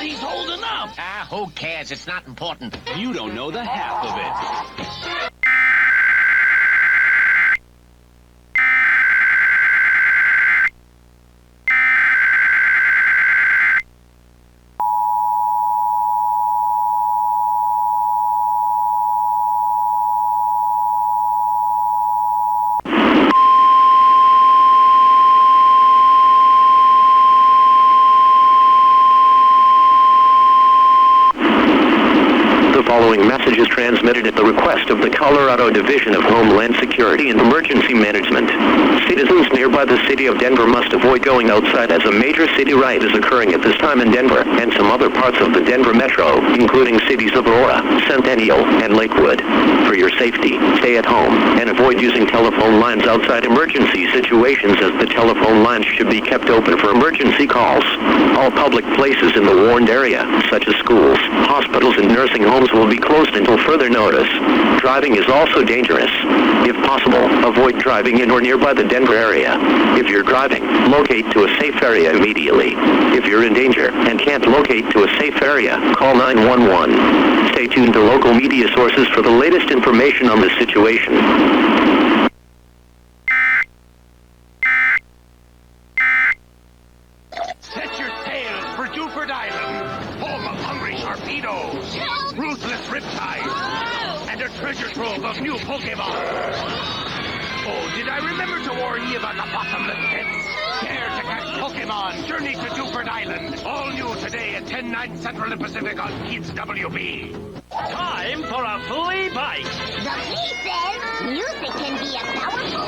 that he's holding up. Ah, who cares? It's not important. You don't know the half of it. The following message is transmitted at the request of the Colorado Division of Homeland Security and Emergency Management. Citizens nearby the city of Denver must avoid going outside as a major city riot is occurring at this time in Denver and some other parts of the Denver metro, including cities of Aurora, Centennial, and Lakewood. For your safety, stay at home and avoid using telephone lines outside emergency situations, as the telephone lines should be kept open for emergency calls. All public places in the warned area, such as schools, hospitals, and nursing homes, will be closed until further notice. Driving is also dangerous. If possible, avoid driving in or nearby the Denver area. If you're driving, locate to a safe area immediately. If you're in danger and can't locate to a safe area, call 911. Stay tuned to local media sources for the latest information on this situation. Set your sails for Duford Island, home of hungry sharpedos, ruthless riptides, and a treasure trove of new Pokemon. Oh, did I remember to warn you about the bottomless pits? Dare to catch Pokemon, journey to Duford Island. All new today at 10/9 Central and Pacific on Kids WB. Time for a flea bite. The flea says music can be a powerful